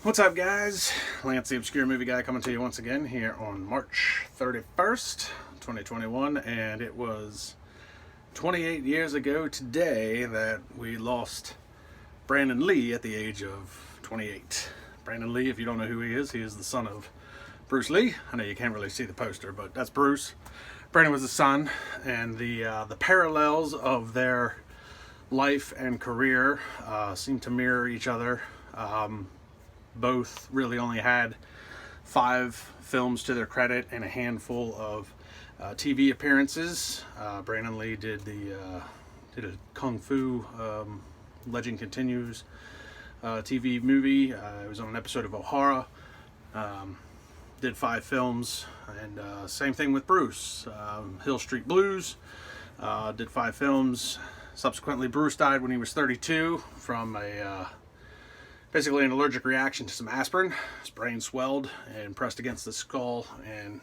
What's up, guys? Lance the Obscure Movie Guy coming to you once again here on March 31st, 2021, and it was 28 years ago today that we lost Brandon Lee at the age of 28. Brandon Lee, if you don't know who he is the son of Bruce Lee. I know you can't really see the poster, but that's Bruce. Brandon was the son, and the parallels of their life and career seem to mirror each other. Both really only had 5 films to their credit and a handful of TV appearances. Brandon Lee did a Kung Fu Legend Continues TV movie. It was on an episode of O'Hara. Did 5 films, and same thing with Bruce. Hill Street Blues, did 5 films. Subsequently, Bruce died when he was 32 from basically an allergic reaction to some aspirin. His brain swelled and pressed against the skull and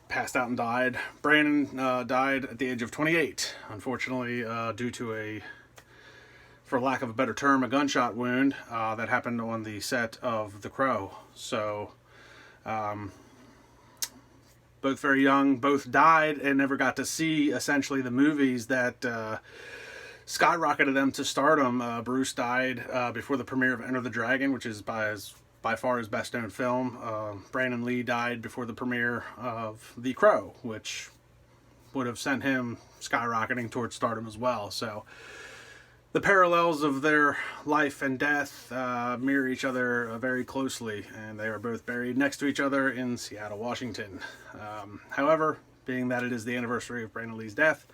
passed out and died. Brandon died at the age of 28, unfortunately, due to for lack of a better term, a gunshot wound that happened on the set of The Crow. So, both very young, both died and never got to see essentially the movies that skyrocketed them to stardom. Bruce died before the premiere of Enter the Dragon, which is by far his best known film. Brandon Lee died before the premiere of The Crow, which would have sent him skyrocketing towards stardom as well. So the parallels of their life and death mirror each other very closely, and they are both buried next to each other in Seattle, Washington. However, being that it is the anniversary of Brandon Lee's death,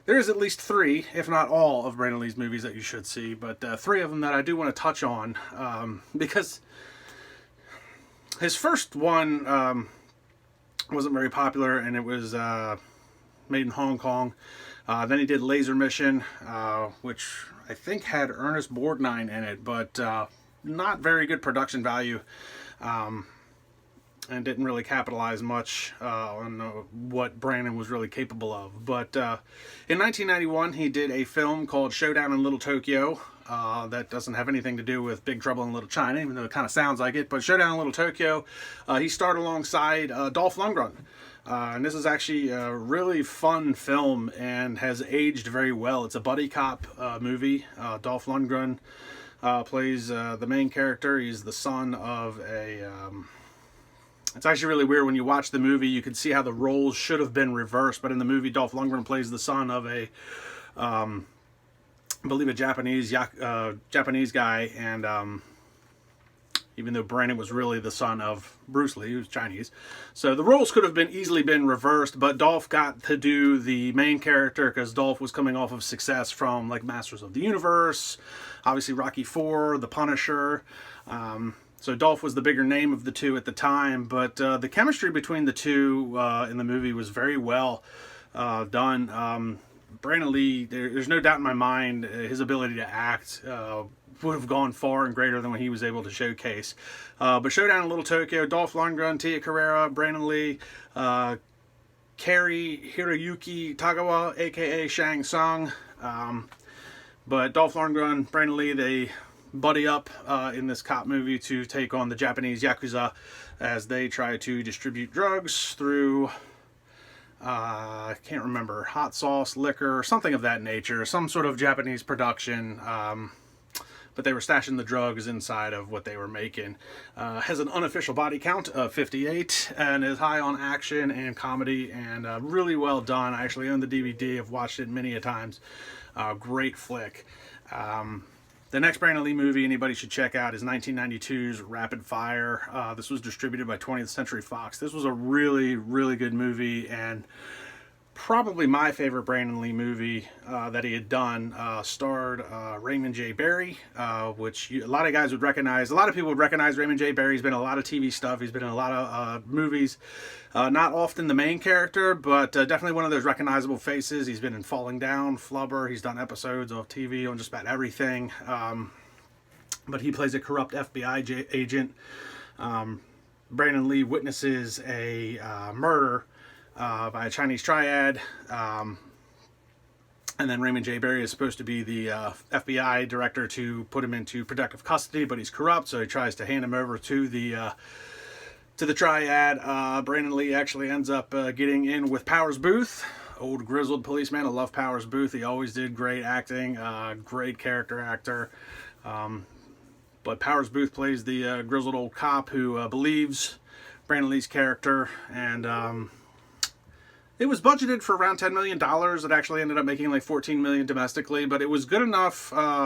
there's at least 3, if not all, of Brandon Lee's movies that you should see, but 3 of them that I do want to touch on, because his first one wasn't very popular, and it was made in Hong Kong. Then he did Laser Mission, which I think had Ernest Borgnine in it, but not very good production value. And didn't really capitalize much on what Brandon was really capable of. But in 1991, he did a film called Showdown in Little Tokyo. That doesn't have anything to do with Big Trouble in Little China, even though it kind of sounds like it. But Showdown in Little Tokyo, he starred alongside Dolph Lundgren. And this is actually a really fun film and has aged very well. It's a buddy cop movie. Dolph Lundgren plays the main character. He's the son of a... It's actually really weird when you watch the movie. You can see how the roles should have been reversed, but in the movie, Dolph Lundgren plays the son of I believe a Japanese guy, and even though Brandon was really the son of Bruce Lee, who's Chinese, so the roles could have easily been reversed. But Dolph got to do the main character because Dolph was coming off of success from like Masters of the Universe, obviously Rocky IV, The Punisher. So Dolph was the bigger name of the two at the time, but the chemistry between the two in the movie was very well done. Brandon Lee, there's no doubt in my mind, his ability to act would have gone far and greater than what he was able to showcase. But Showdown in Little Tokyo, Dolph Lundgren, Tia Carrera, Brandon Lee, Kari Hiroyuki Tagawa, a.k.a. Shang Tsung. But Dolph Lundgren, Brandon Lee, they buddy up in this cop movie to take on the Japanese Yakuza as they try to distribute drugs through, I can't remember, hot sauce, liquor, something of that nature, some sort of Japanese production. But they were stashing the drugs inside of what they were making. Has an unofficial body count of 58 and is high on action and comedy and really well done. I actually own the DVD. I've watched it many a times. Great flick. The next Brandon Lee movie anybody should check out is 1992's Rapid Fire. This was distributed by 20th Century Fox. This was a really, really good movie and probably my favorite Brandon Lee movie that he had done. Starred Raymond J. Barry, which a lot of guys would recognize. A lot of people would recognize Raymond J. Barry. He's been in a lot of TV stuff. He's been in a lot of movies. Not often the main character, but definitely one of those recognizable faces. He's been in Falling Down, Flubber. He's done episodes of TV on just about everything. But he plays a corrupt FBI agent. Brandon Lee witnesses a murder by a Chinese triad. And then Raymond J. Barry is supposed to be the FBI director to put him into protective custody, but he's corrupt, so he tries to hand him over to the triad. Brandon Lee actually ends up getting in with Powers Booth, old grizzled policeman. I love Powers Booth. He always did great acting, great character actor. But Powers Booth plays the grizzled old cop who believes Brandon Lee's character, and it was budgeted for around $10 million. It actually ended up making like $14 million domestically, but it was good enough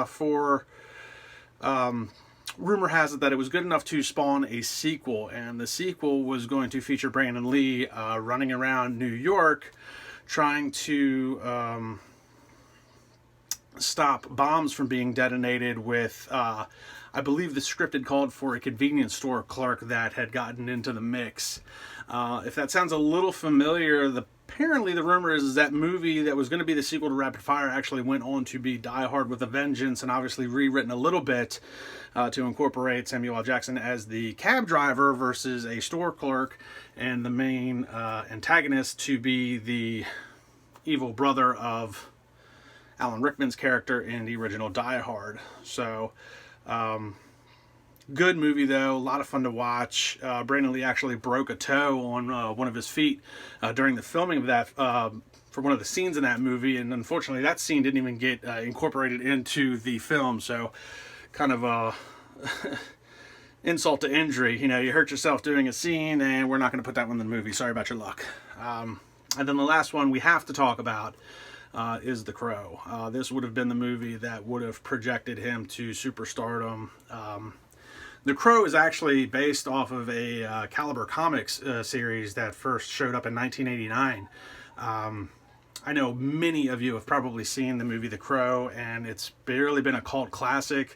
for... rumor has it that it was good enough to spawn a sequel, and the sequel was going to feature Brandon Lee running around New York trying to stop bombs from being detonated with, I believe the script had called for a convenience store clerk that had gotten into the mix. If that sounds a little familiar, apparently the rumor is that movie that was going to be the sequel to Rapid Fire actually went on to be Die Hard with a Vengeance, and obviously rewritten a little bit to incorporate Samuel L. Jackson as the cab driver versus a store clerk, and the main antagonist to be the evil brother of Alan Rickman's character in the original Die Hard. So, good movie though, a lot of fun to watch. Brandon Lee actually broke a toe on one of his feet during the filming of that, for one of the scenes in that movie, and unfortunately that scene didn't even get incorporated into the film, so kind of insult to injury. You know, you hurt yourself doing a scene and we're not going to put that one in the movie. Sorry about your luck. And then the last one we have to talk about is The Crow. This would have been the movie that would have projected him to superstardom. The Crow is actually based off of a Caliber Comics series that first showed up in 1989. I know many of you have probably seen the movie The Crow, and it's barely been a cult classic.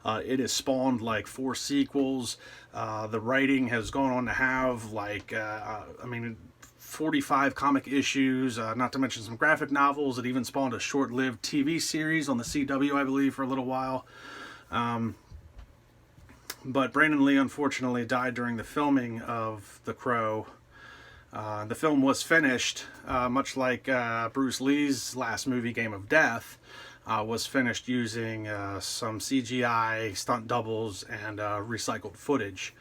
It has spawned like 4 sequels. The writing has gone on to have like, 45 comic issues, not to mention some graphic novels. It even spawned a short-lived TV series on the CW, I believe, for a little while. But Brandon Lee unfortunately died during the filming of The Crow. The film was finished, much like Bruce Lee's last movie, Game of Death, was finished using some CGI, stunt doubles, and recycled footage.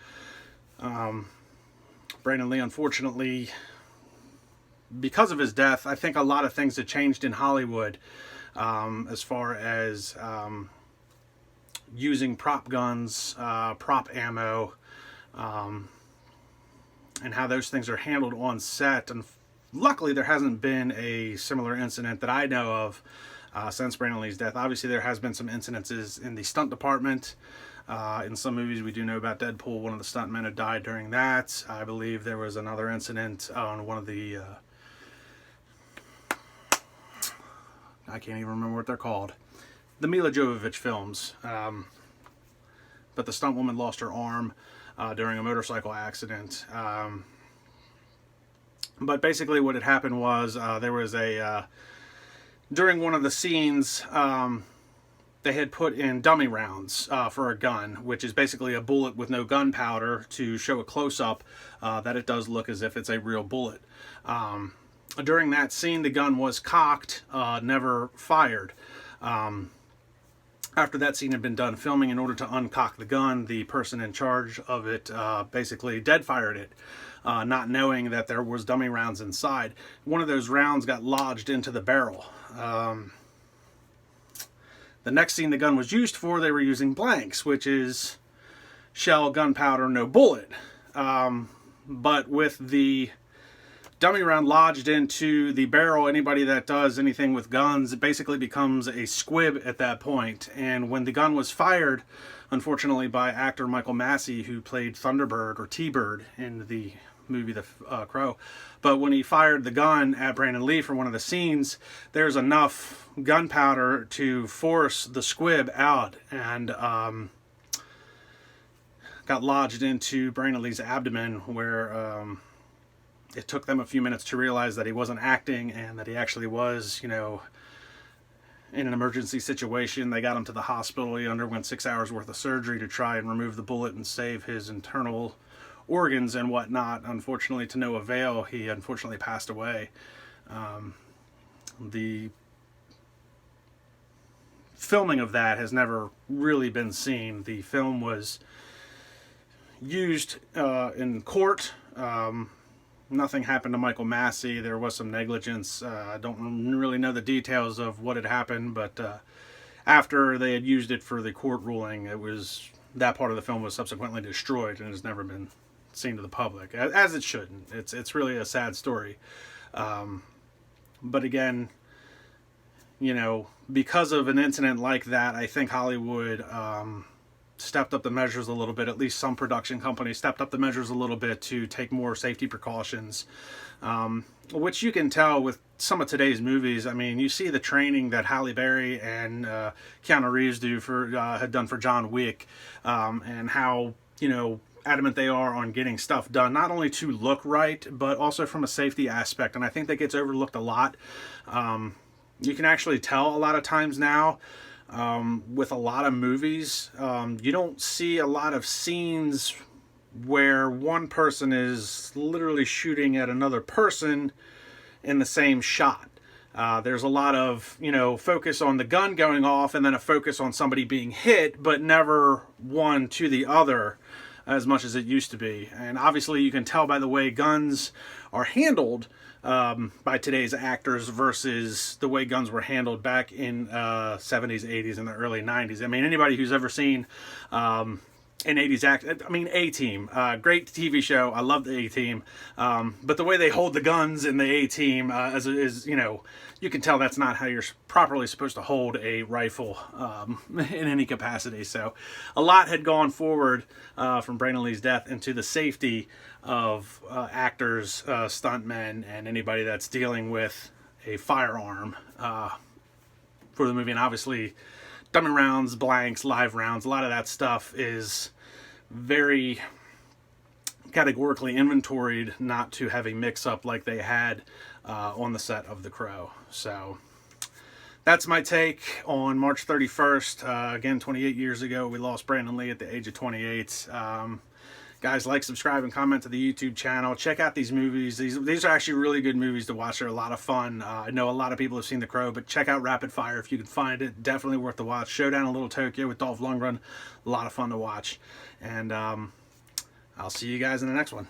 Brandon Lee, unfortunately, because of his death, I think a lot of things had changed in Hollywood as far as using prop guns, prop ammo, and how those things are handled on set. And luckily there hasn't been a similar incident that I know of since Brandon Lee's death. Obviously there has been some incidences in the stunt department. In some movies we do know about Deadpool. One of the stuntmen had died during that. I believe there was another incident on one of the I can't even remember what they're called, the Mila Jovovich films. But the stunt woman lost her arm during a motorcycle accident. But basically what had happened was there was a during one of the scenes they had put in dummy rounds for a gun, which is basically a bullet with no gunpowder, to show a close-up that it does look as if it's a real bullet. During that scene, the gun was cocked, never fired. After that scene had been done filming, in order to uncock the gun, the person in charge of it basically dead-fired it, not knowing that there was dummy rounds inside. One of those rounds got lodged into the barrel. The next scene the gun was used for, they were using blanks, which is shell, gunpowder, no bullet. But with the dummy round lodged into the barrel, anybody that does anything with guns, it basically becomes a squib at that point. And when the gun was fired, unfortunately by actor Michael Massey, who played Thunderbird or T-Bird in the movie The Crow, but when he fired the gun at Brandon Lee for one of the scenes, there's enough gunpowder to force the squib out, and got lodged into Brandon Lee's abdomen, where it took them a few minutes to realize that he wasn't acting and that he actually was, you know, in an emergency situation. They got him to the hospital. He underwent 6 hours worth of surgery to try and remove the bullet and save his internal organs and whatnot. Unfortunately, to no avail. He unfortunately passed away. The filming of that has never really been seen. The film was used in court. Nothing happened to Michael Massey. There was some negligence. I don't really know the details of what had happened, but after they had used it for the court ruling, that part of the film was subsequently destroyed and has never been seen to the public, as it shouldn't. It's really a sad story. But again, you know, because of an incident like that, I think Hollywood stepped up the measures a little bit. At least some production companies stepped up the measures a little bit to take more safety precautions, which you can tell with some of today's movies. I mean, you see the training that Halle Berry and Keanu Reeves had done for John Wick, and how, you know, adamant they are on getting stuff done, not only to look right, but also from a safety aspect. And I think that gets overlooked a lot. You can actually tell a lot of times now, with a lot of movies, you don't see a lot of scenes where one person is literally shooting at another person in the same shot. There's a lot of, you know, focus on the gun going off and then a focus on somebody being hit, but never one to the other as much as it used to be. And obviously you can tell by the way guns are handled by today's actors versus the way guns were handled back in 70s, 80s, and the early 90s. I mean, anybody who's ever seen an 80s A-Team, great TV show. I love the A-Team. But the way they hold the guns in the A-Team is, you know, you can tell that's not how you're properly supposed to hold a rifle in any capacity. So a lot had gone forward from Brandon Lee's death into the safety of actors, stuntmen, and anybody that's dealing with a firearm for the movie. And obviously dummy rounds, blanks, live rounds, a lot of that stuff is very categorically inventoried not to have a mix-up like they had on the set of The Crow. So that's my take on March 31st. Again, 28 years ago, we lost Brandon Lee at the age of 28. Guys, like, subscribe, and comment to the YouTube channel. Check out these movies. These are actually really good movies to watch. They're a lot of fun. I know a lot of people have seen The Crow, but check out Rapid Fire if you can find it. Definitely worth the watch. Showdown in Little Tokyo with Dolph Lundgren. A lot of fun to watch. And I'll see you guys in the next one.